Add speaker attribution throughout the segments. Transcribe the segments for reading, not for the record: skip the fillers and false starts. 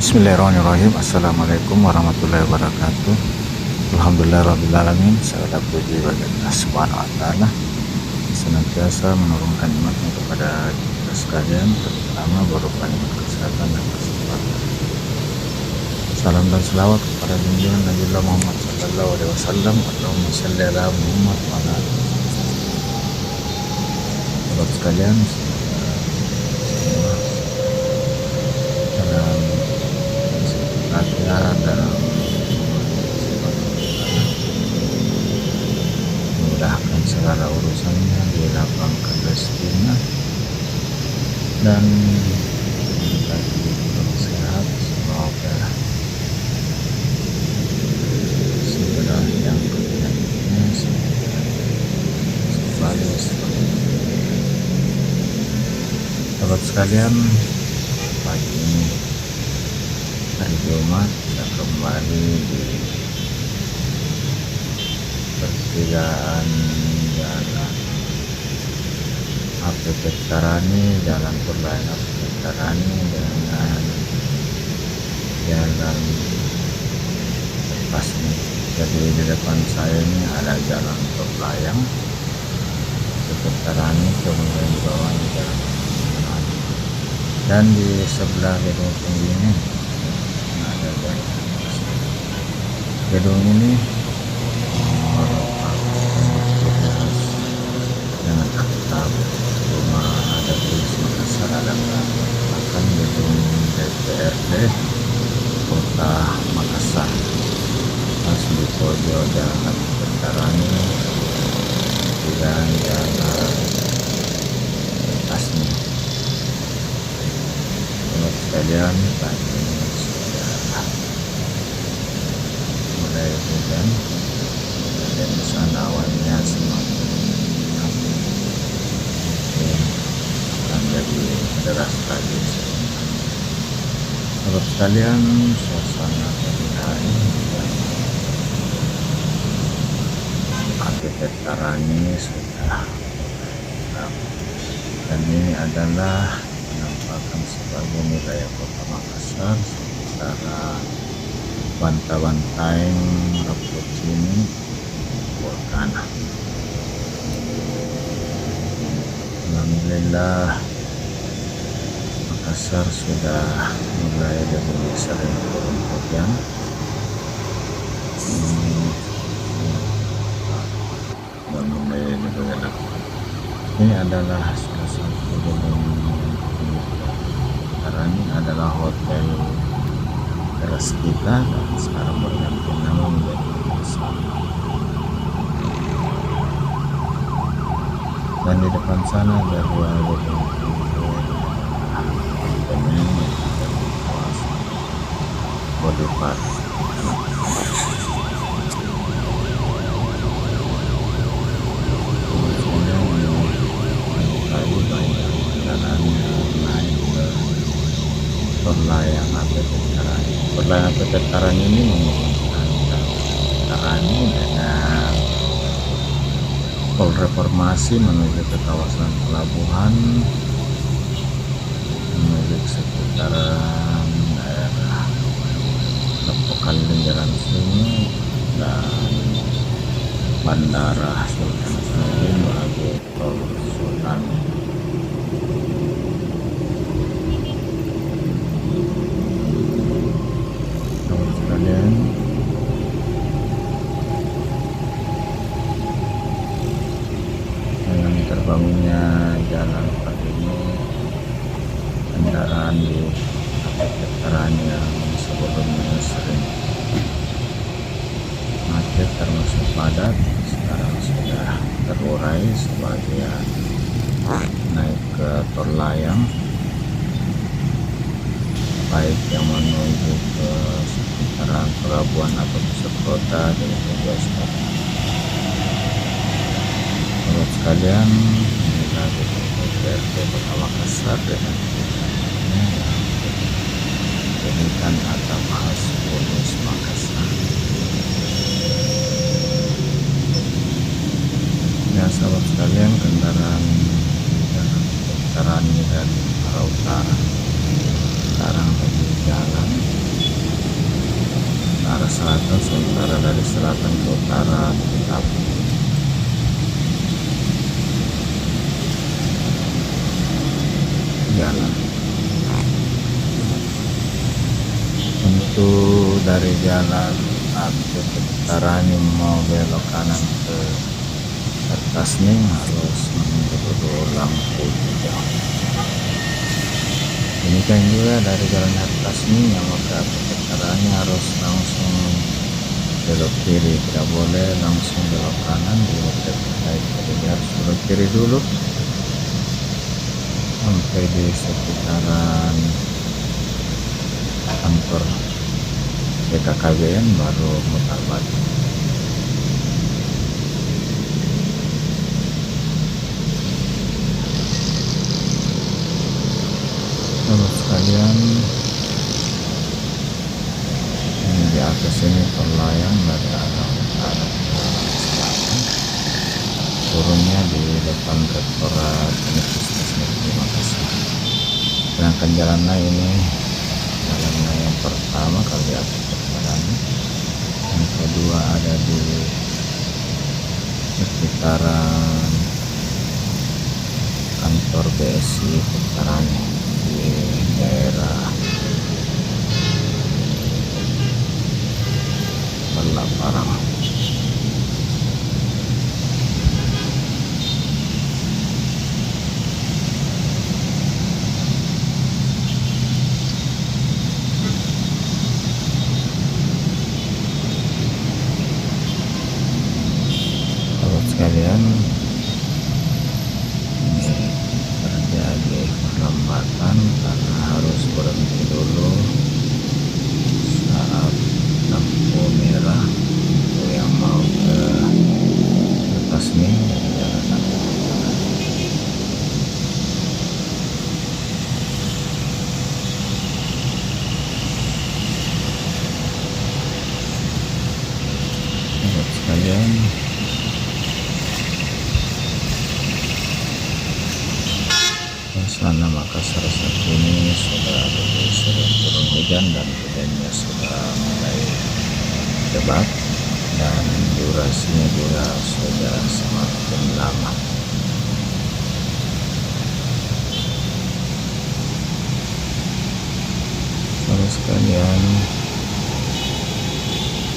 Speaker 1: Bismillahirrahmanirrahim. Assalamualaikum warahmatullahi wabarakatuh. Alhamdulillahirrahmanirrahim. Segala puji bagi Allah Subhanahu wa Ta'ala, senantiasa menurunkan nikmatnya kepada kita sekalian, terutama berupa nikmat kesehatan dan kesempatan. Salam dan selawat kepada junjungan Nabi Muhammad Sallallahu Alaihi Wasallam. Allahumma shalli ala Muhammad wa ala alihi. Sahabat sekalian, dalam latihan dalam memudahkan segala urusannya, dilapangkan rezekinya, dan bagi sehat, semoga segera yang penyakitnya kembali seperti sahabat sekalian. Pagi ini hari Jumat, kita kembali di pertigaan jalan APP Tarani, jalan perlahan APP Tarani dengan jalan lepasnya. Jadi di depan saya ini ada jalan Perlayang APP Tarani, kemudian di bawahnya jalan Tarani, dan di sebelah gedung tinggi ini ada jalan lepasnya. Gedung ini dengan atap rumah ada tulis Makassar, ada akan gedung DPRD Kota Makassar. Pas di pojok jalan Tarani dan jalan lepasnya. Sahabat sekalian, pagi ini sudah mulai hujan dan di sana awannya semakin akan jadi deras lagi. Sahabat sekalian, suasana pagi hari APP Tarani sudah lengkap, dan ini adalah penampakan sebagai wilayah Kota Makassar sementara Bantaeng Rapocini Volcana. Alhamdulillah, Makassar sudah mulai lebih sering turun hujan. Dan mulai lebih enak. Ini adalah salah satu gedung Tarani, adalah hotel teras kita, dan sekarang berganti nama menjadi Makassar. Dan di depan sana ada dua gedung apartemen yang ada di kawasan Boulevard. Tadi banyak kendaraan yang naik ke Perlayang APP Tarani. Perlayang APP Tarani ini menghubungkan Tarani dengan Tol Reformasi menuju ke kawasan pelabuhan, menuju sekitaran daerah Lepokan Jalan Sungai dan Bandara Sultan Hasanuddin melalui Tol Sultan. Sahabat sekalian, dengan terbangunnya jalan pagi ini, kendaraan di APP Tarani yang sebelumnya sering macet termasuk padat, sekarang sudah terurai. Sebagian naik ke Perlayang, baik yang menuju ke sekitaran pelabuhan atau pusat kota dengan juga sekarang. Sahabat sekalian, inilah gedung DPRD Kota Makassar dengan yang diberikan atap khas bonus Makassar. Ya sahabat sekalian, kendaraan Tarani dari arah utara sekarang lagi jalan selatan, sementara dari selatan ke utara tetap jalan. Untuk dari jalan Abdul Utara ini mau belok kanan ke Tasning harus menunggu dulu lampu hijau. Ini kan juga dari jalan Tasning yang mau ke Abdul Utara ini harus langsung belok kiri, tidak boleh langsung belok kanan di baik, jadi harus belok kiri dulu sampai di sekitaran kantor BKKBN baru mutar balik. Terus sekalian, ini di atas ini tol layang dari arah utara ke selatan, turunnya di depan Rektorat Universitas Negeri Makassar. Sedangkan jalannya ini jalannya yang pertama kalau di atas perjalanan, yang kedua ada di sekitaran kantor BSI Putarani di daerah Pelaparang. Sekalian, ini terjadi perlambatan karena harus berhenti dulu saat lampu merah untuk yang mau ke atas nih jalan sekalian. Suasana Makassar saat ini sudah lebih sering turun hujan dan hujannya sudah mulai lebat dan durasinya juga sudah semakin lama. Terus sekalian,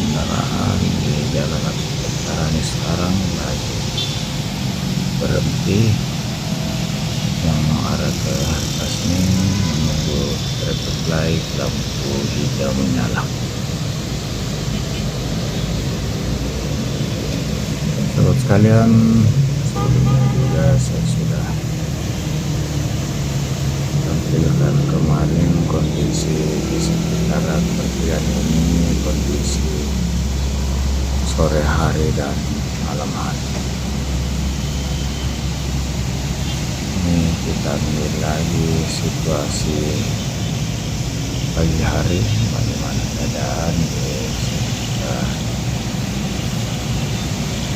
Speaker 1: kendaraan di jalan Utara ini sekarang lagi berhenti, yang mengarah ke Tasning menunggu traffic light lampu hijau menyala. Sahabat sekalian, sebelumnya juga saya sudah tampilkan kemarin kondisi di sekitaran pertigaan ini, kondisi sore hari dan malam hari. Kita ambil lagi situasi pagi hari, bagaimana keadaan di sekitar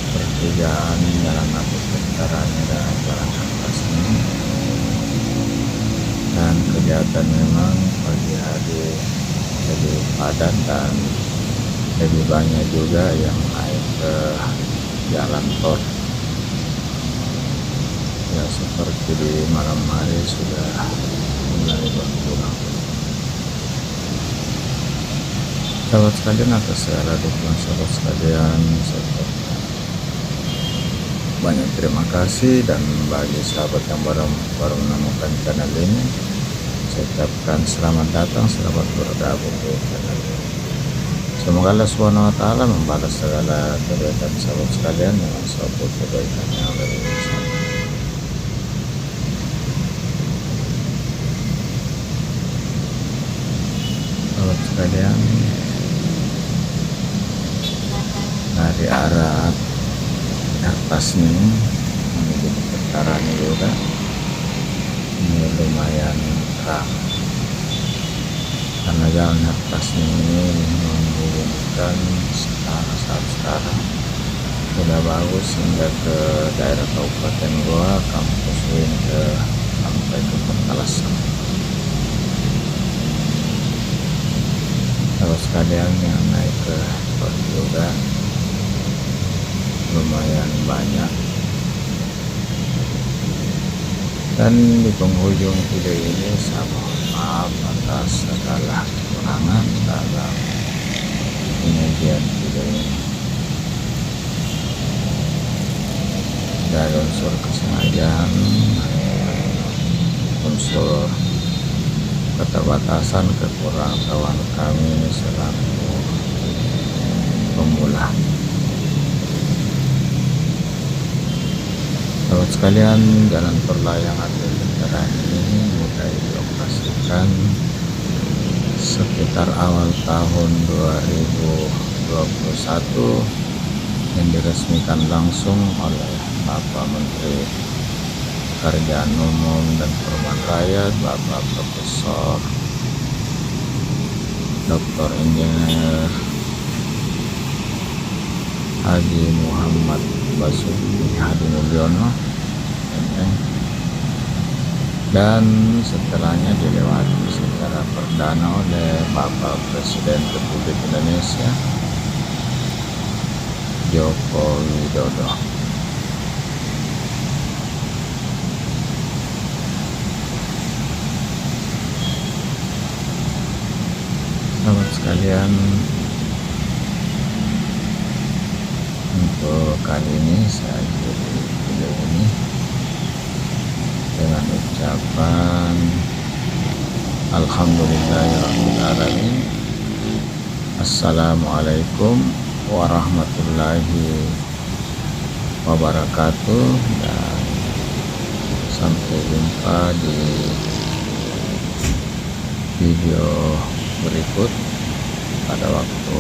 Speaker 1: pertigaan jalan Abdul Utara dan jalan atas ini. Dan kelihatan memang pagi hari lebih padat dan lebih banyak juga yang naik ke jalan tol. Ya, seperti di malam hari sudah mulai berkurang. Sahabat sekalian, atas segala dukungan sahabat sekalian, banyak terima kasih. Dan bagi sahabat yang baru menemukan channel ini, saya ucapkan selamat datang, selamat bergabung di channel ini. Semoga Allah Subhanahu wa Ta'ala membalas segala kebaikan sahabat sekalian dengan suatu kebaikan yang lebih besar. Sahabat sekalian, dari arah atas nih menuju ke Utara ini juga ini lumayan terang karena jalan atas ini menghubungkan saat sekarang sudah bagus hingga ke daerah Kabupaten Goa, kampus UIN sampai ke Kota Lasem. sekalian yang naik ke spot juga lumayan banyak. Dan di penghujung video ini saya mohon maaf atas segala kekurangan dalam penyajian video ini. Dari unsur kesengajaan, unsur keterbatasan, kekurangan kami selaku pemula. Sahabat sekalian, jalan perlayangan Lentera ini mulai dioperasikan sekitar awal tahun 2021 yang diresmikan langsung oleh Bapak Menteri Pekerjaan Umum dan Perumahan Rakyat, Bapak Profesor Dr. Insinyur Haji Muhammad Basuki Hadimulyono, dan setelahnya dilewati secara perdana oleh Bapak Presiden Republik Indonesia Joko Widodo. Sahabat sekalian, untuk kali ini saya akhiri video ini dengan ucapan Alhamdulillahirrahmanirrahim. Assalamualaikum warahmatullahi wabarakatuh, dan sampai jumpa di video berikut pada waktu